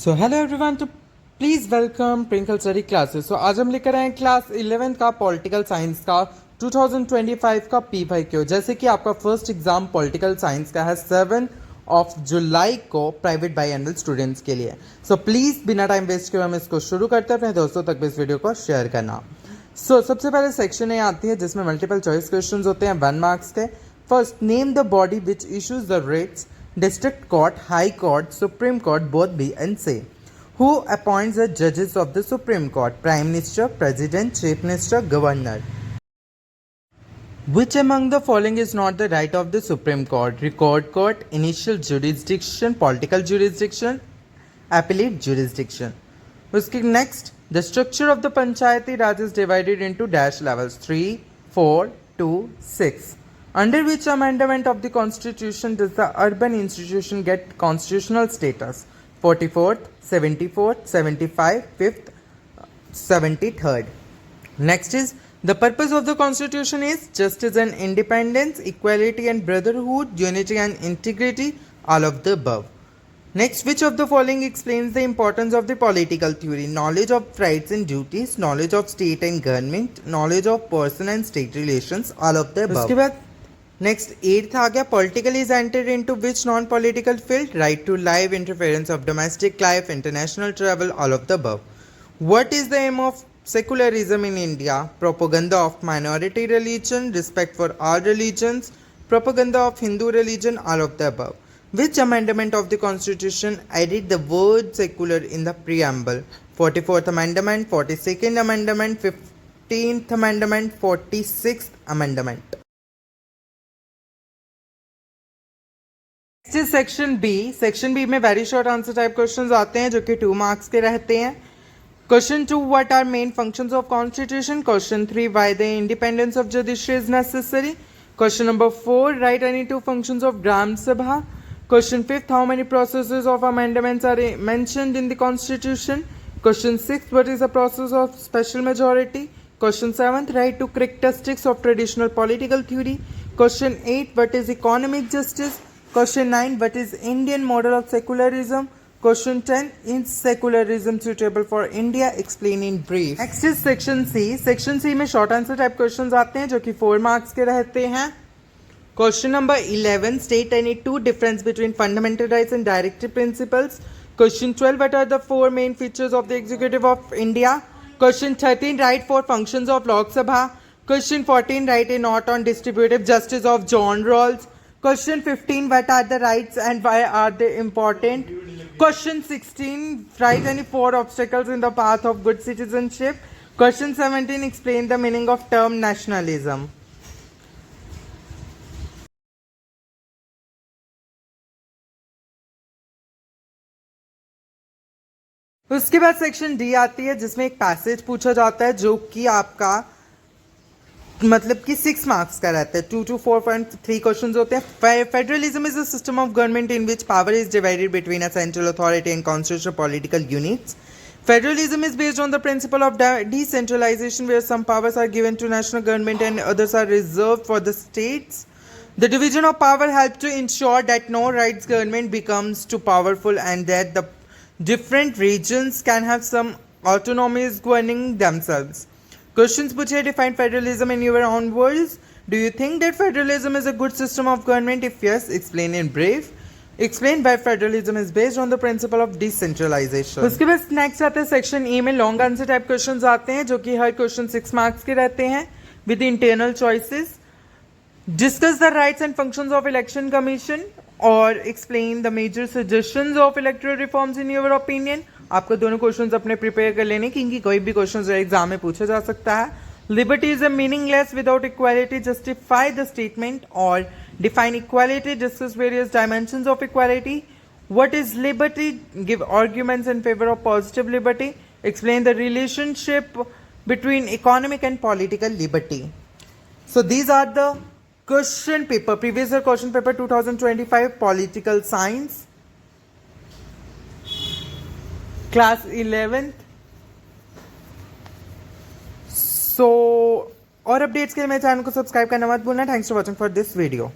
सो hello everyone, तो please welcome Twinkle Study Classes. So आज हम लेकर आए हैं क्लास 11th का पॉलिटिकल साइंस का 2025 का P5Q। जैसे कि आपका फर्स्ट एग्जाम पॉलिटिकल साइंस का है 7 जुलाई को प्राइवेट बाईएनुअल स्टूडेंट्स के लिए। सो प्लीज़ बिना टाइम वेस्ट किए हम इसको शुरू करते हैं, अपने दोस्तों तक भी इस वीडियो को शेयर करना। सबसे पहले सेक्शन ए आती है जिसमें मल्टीपल चॉइस क्वेश्चन होते हैं 1 मार्क्स के। First, name the body which issues the rates District Court, High Court, Supreme Court, both B and C. Who appoints the judges of the Supreme Court? Prime Minister, President, Chief Minister, Governor. Which among the following is not the right of the Supreme Court? Record court, initial jurisdiction, political jurisdiction, appellate jurisdiction. उसके next, the structure of the Panchayati Raj is divided into dash levels 3, 4, 2, 6. Under which amendment of the Constitution does the urban institution get constitutional status? 44th, 74th, 75th, 5th, 73rd. Next is, the purpose of the Constitution is justice and independence, equality and brotherhood, unity and integrity, all of the above. Next, which of the following explains the importance of the political theory? Knowledge of rights and duties, knowledge of state and government, knowledge of person and state relations, all of the above. उसके बाद next 8th आ गया, political is entered into which non political field? Right to life, interference of domestic life, international travel, all of the above. What is the aim of secularism in India? Propaganda of minority religion, respect for all religions, propaganda of Hindu religion, all of the above. Which amendment of the Constitution added the word secular in the preamble? 44th Amendment, 42nd Amendment, 15th Amendment, 46th Amendment. Section B में very short answer type questions आते हैं जो कि 2 marks के रहते हैं. Question 2, what are main functions of constitution? Question 3, why the independence of judiciary is necessary? Question number 4, write any 2 functions of gram sabha? Question 5, how many processes of amendments are mentioned in the constitution? Question 6, what is the process of special majority? Question 7, write two characteristics of traditional political theory? Question 8, what is economic justice? Question 9, what is Indian model of secularism? Question 10, is secularism suitable for India? Explain in brief. Next is section C. Section C में short answer type questions आते हैं जो कि 4 marks के रहते हैं. Question number 11, state any 2 difference between fundamental rights and directive principles. Question 12, what are the 4 main features of the executive of India? Question 13, write 4 functions of Lok Sabha. Question 14, write a note on distributive justice of John Rawls. Question 15, what are the rights and why are they important? Question 16, write any 4 obstacles in the path of good citizenship. Question 17, explain the meaning of term nationalism. उसके बाद section D आती है जिसमें एक passage पूछा जाता है जो कि आपका मतलब कि 6 मार्क्स का रहता है. 2 to 4.3 क्वेश्चन होते हैं. Federalism is a system of government in which power is divided between a central authority and constitutional political units. Federalism is based on the principle of decentralization where some powers are given to national government and others are reserved for the states. The division of power helps to ensure that no rights government becomes too powerful and that the different regions can have some autonomies governing themselves. Questions पूछे, define federalism in your own words. Do you think that federalism is a good system of government? If yes, explain in brief. Explain why federalism is based on the principle of decentralization. उसके बाद next आते हैं section A में long answer type questions आते हैं जो कि हर question 6 marks के रहते हैं with internal choices. Discuss the rights and functions of election commission और explain the major suggestions of electoral reforms in your opinion. आपको दोनों क्वेश्चंस अपने प्रिपेयर कर लेने क्योंकि कोई भी क्वेश्चन जो एग्जाम में पूछा जा सकता है. Liberty is a meaningless without equality, justify the statement और define equality, discuss various dimensions of equality. What is liberty? Give arguments in favour of positive liberty. Explain the relationship between economic and political liberty. So these are the question paper, previous year question paper 2025 political science class 11th. और updates के लिए मेरे channel को subscribe करना मत भूलना. Thanks for watching for this video.